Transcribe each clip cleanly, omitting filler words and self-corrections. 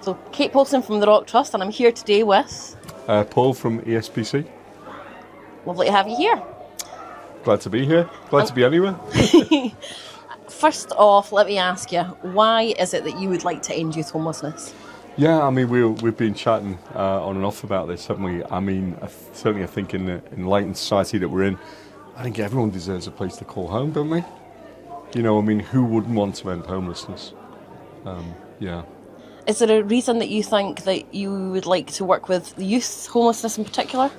So, Kate Polson from the Rock Trust, and I'm here today with... Paul from ESPC. Lovely to have you here. Glad to be here. Glad to be anywhere. First off, let me ask you, why is it that you would like to end youth homelessness? Yeah, I mean, we've been chatting on and off about this, haven't we? I mean, certainly I think in the enlightened society that we're in, I think everyone deserves a place to call home, don't they? You know, I mean, who wouldn't want to end homelessness? Yeah. Is there a reason that you think that you would like to work with youth homelessness in particular?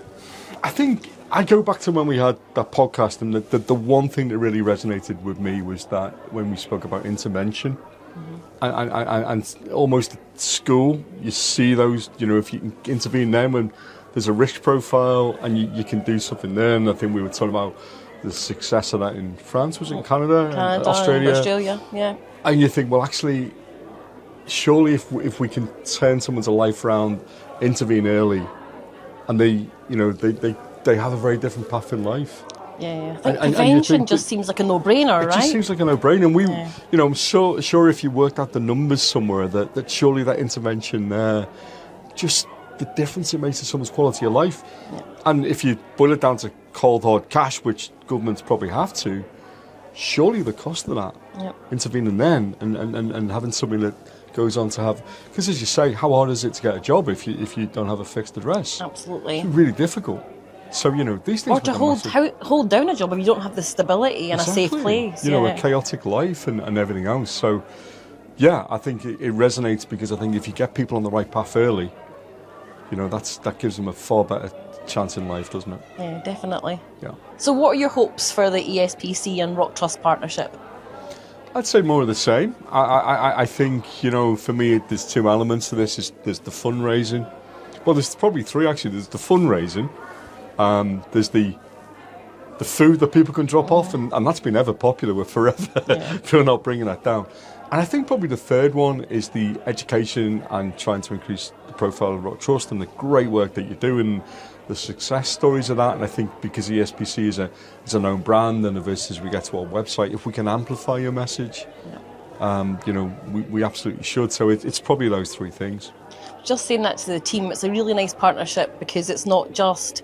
I think I go back to when we had that podcast, and the one thing that really resonated with me was that when we spoke about intervention, and almost at school, you see those, you know, if you can intervene then when there's a risk profile and you can do something there. And I think we were talking about the success of that in France, was it in Canada, Australia, yeah. And you think, well, actually, surely if we can turn someone's life around, intervene early, and they have a very different path in life. Yeah. I think prevention just seems like a no-brainer, right? It just seems like a no-brainer. And you know, I'm sure if you worked out the numbers somewhere, that surely that intervention there, just the difference it makes to someone's quality of life. Yeah. And if you boil it down to cold hard cash, which governments probably have to, surely the cost of that, intervening then and having something that goes on to have, because as you say, how hard is it to get a job if you don't have a fixed address? Absolutely. It's really difficult. So, you know, these things... Or to hold down a job if you don't have the stability and a safe place. You know, a chaotic life and everything else. So, yeah, I think it resonates, because I think if you get people on the right path early, you know, that gives them a far better chance in life, doesn't it? Yeah, definitely. Yeah. So what are your hopes for the ESPC and Rock Trust partnership? I'd say more of the same. I think, you know, for me, there's two elements to this. There's the fundraising. Well, there's probably three, actually. There's the fundraising. There's the food that people can drop off, and that's been ever popular with forever. We're not bringing that down. And I think probably the third one is the education and trying to increase the profile of Rock Trust and the great work that you do and the success stories of that. And I think because ESPC is a known brand, and as we get to our website, if we can amplify your message, you know, we absolutely should. So it's probably those three things. Just saying that to the team, it's a really nice partnership, because it's not just,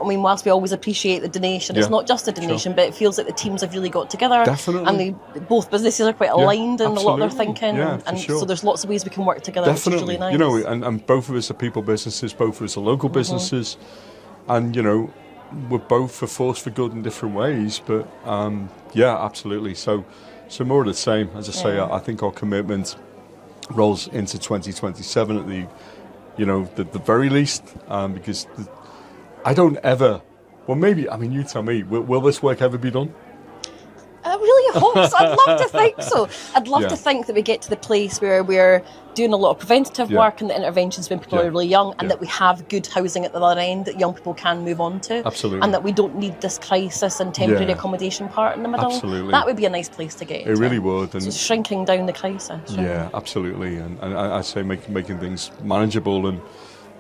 I mean, whilst we always appreciate the donation, it's not just a donation, but it feels like the teams have really got together. Definitely. And both businesses are quite aligned in a lot of their thinking. Yeah, and sure. So there's lots of ways we can work together, which is really nice. You know, and both of us are people businesses, both of us are local businesses. And, you know, we're both a force for good in different ways. But, yeah, absolutely. So more of the same. As I say, I think our commitment rolls into 2027 at the very least, because I don't ever, well, maybe, I mean, you tell me, will this work ever be done? I really hope so. I'd love to think so. I'd love to think that we get to the place where we're doing a lot of preventative work and the interventions when people are really young, and that we have good housing at the other end that young people can move on to. Absolutely. And that we don't need this crisis and temporary accommodation part in the middle. Absolutely. That would be a nice place to get. It really would. And so shrinking down the crisis. Right? Yeah, absolutely. And I say making things manageable, and,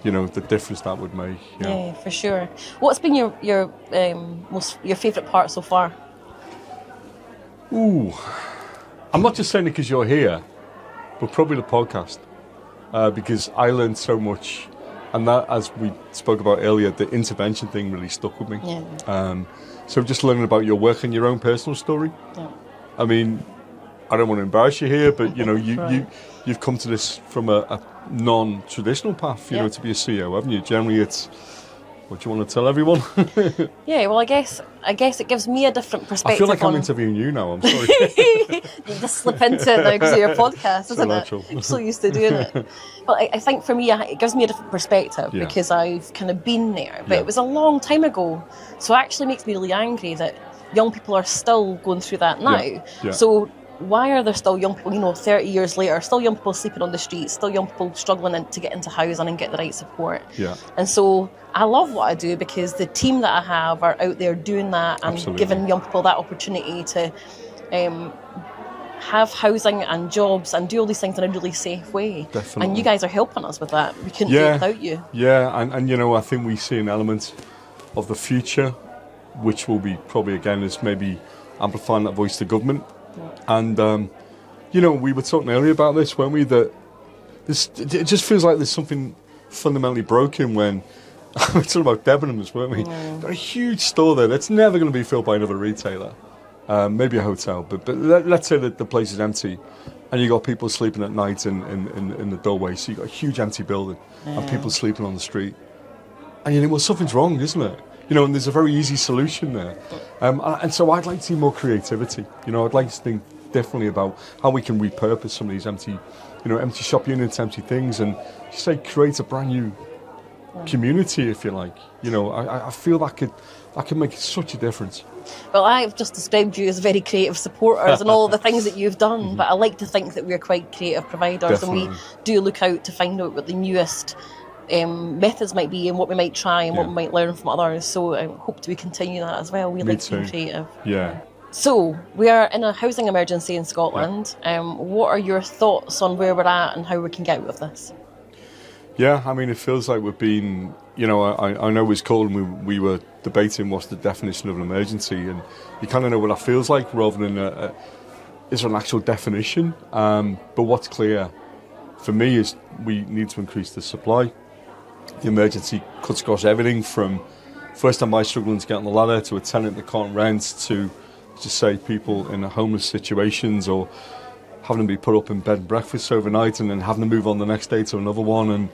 you know, the difference that would make. Yeah, for sure. What's been your favourite part so far? Ooh, I'm not just saying it because you're here, but probably the podcast, because I learned so much, and that, as we spoke about earlier, the intervention thing really stuck with me. Yeah. So just learning about your work and your own personal story. Yeah. I mean, I don't want to embarrass you here, but you know, you've come to this from a non-traditional path, you know, to be a CEO, haven't you? Generally, it's. What do you want to tell everyone? Yeah, well, I guess it gives me a different perspective. I feel like I'm interviewing you now, I'm sorry. You just slip into it now because of your podcast, isn't natural. it? I'm so used to doing it. But I think for me, it gives me a different perspective because I've kind of been there. But it was a long time ago. So it actually makes me really angry that young people are still going through that now. Yeah. So why are there still young people, you know, 30 years later, still young people sleeping on the streets, still young people struggling to get into housing and get the right support? Yeah. And so I love what I do because the team that I have are out there doing that and giving young people that opportunity to have housing and jobs and do all these things in a really safe way. Definitely. And you guys are helping us with that. We couldn't do it without you. Yeah, and you know, I think we see an element of the future, which will be probably, again, is maybe amplifying that voice to government. And, you know, we were talking earlier about this, weren't we, that it just feels like there's something fundamentally broken when we're talking about Debenhams, weren't we? Got a huge store there that's never going to be filled by another retailer. Maybe a hotel, but let's say that the place is empty, and you got people sleeping at night in the doorway. So you got a huge empty building and people sleeping on the street, and you think, well, something's wrong, isn't it? And there's a very easy solution there. And so I'd like to see more creativity. I'd like to think differently about how we can repurpose some of these empty shop units, empty things, and just say create a brand new community, if you like. I feel that could make such a difference. Well, I've just described you as very creative supporters and all the things that you've done, but I like to think that we're quite creative providers. Definitely. And we do look out to find out what the newest methods might be and what we might try and what we might learn from others. So I hope we continue that as well. We like to be creative. Yeah. So we are in a housing emergency in Scotland. What are your thoughts on where we're at and how we can get out of this? Yeah, I mean, it feels like we've been, I know it was called and we were debating what's the definition of an emergency, and you kind of know what that feels like rather than is there an actual definition. But what's clear for me is we need to increase the supply. The emergency cuts across everything from first-time buyers struggling to get on the ladder to a tenant that can't rent to just say people in homeless situations or having to be put up in bed and breakfast overnight and then having to move on the next day to another one, and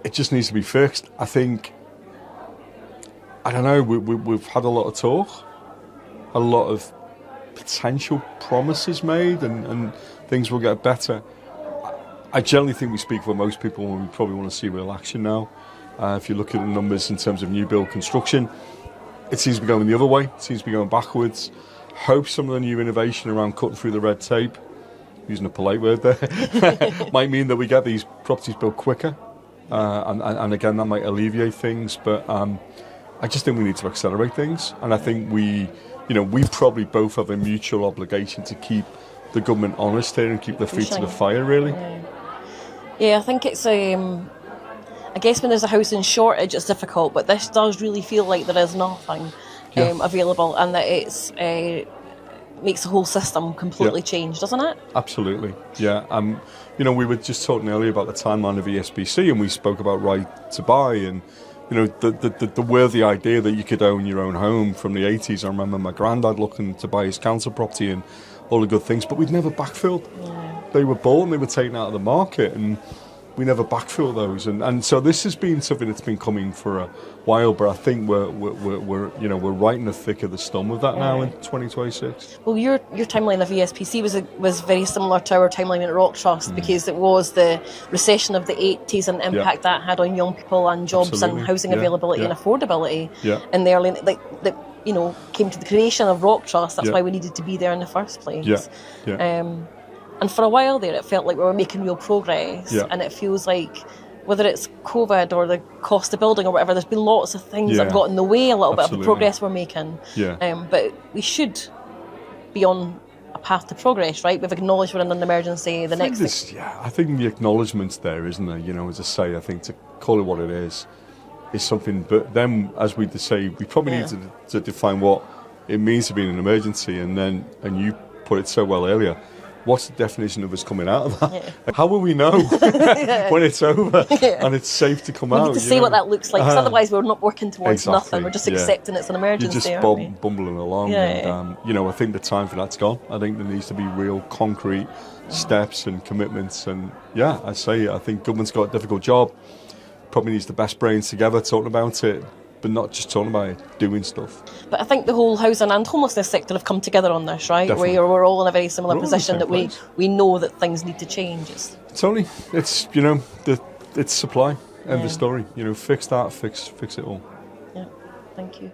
it just needs to be fixed. I think, I don't know, we've had a lot of talk, a lot of potential promises made, and things will get better. I generally think we speak for most people and we probably want to see real action now. If you look at the numbers in terms of new build construction, it seems to be going the other way, it seems to be going backwards. Hope some of the new innovation around cutting through the red tape, using a polite word there, might mean that we get these properties built quicker. And again, that might alleviate things. But I just think we need to accelerate things. And I think we probably both have a mutual obligation to keep the government honest here and keep their feet to the fire, really. Yeah, I think it's, I guess when there's a housing shortage, it's difficult. But this does really feel like there is nothing available, and that it's makes the whole system completely change, doesn't it? Absolutely, yeah. We were just talking earlier about the timeline of ESPC, and we spoke about right to buy, and the worthy idea that you could own your own home from the 80s. I remember my granddad looking to buy his council property and all the good things, but we'd never backfilled. They were bought and they were taken out of the market, and we never backfill those, and so this has been something that's been coming for a while. But I think we're right in the thick of the storm of that now in 2026. Well, your timeline of ESPC was very similar to our timeline at Rock Trust, because it was the recession of the 80s and the impact that had on young people and jobs and housing availability and affordability. And the early came to the creation of Rock Trust. That's why we needed to be there in the first place. And for a while there, it felt like we were making real progress. And it feels like, whether it's COVID or the cost of building or whatever, there's been lots of things that have got in the way a little bit of the progress we're making. But we should be on a path to progress, right? We've acknowledged we're in an emergency. I think the acknowledgement's there, isn't there? As I say, I think to call it what it is something. But then, as we say, we probably need to define what it means to be in an emergency, and you put it so well earlier. What's the definition of us coming out of that? How will we know when it's over and it's safe to come out? We need to say what that looks like, because otherwise we're not working towards nothing. We're just accepting it's an emergency. You're just bumbling along. And, I think the time for that's gone. I think there needs to be real concrete steps and commitments. And I think government's got a difficult job. Probably needs the best brains together talking about it, but not just talking about it, doing stuff. But I think the whole housing and homelessness sector have come together on this, right? Definitely. We're all in a very similar position that we know that things need to change. Totally. It's, it's supply, end of story. Fix that, fix it all. Yeah, thank you.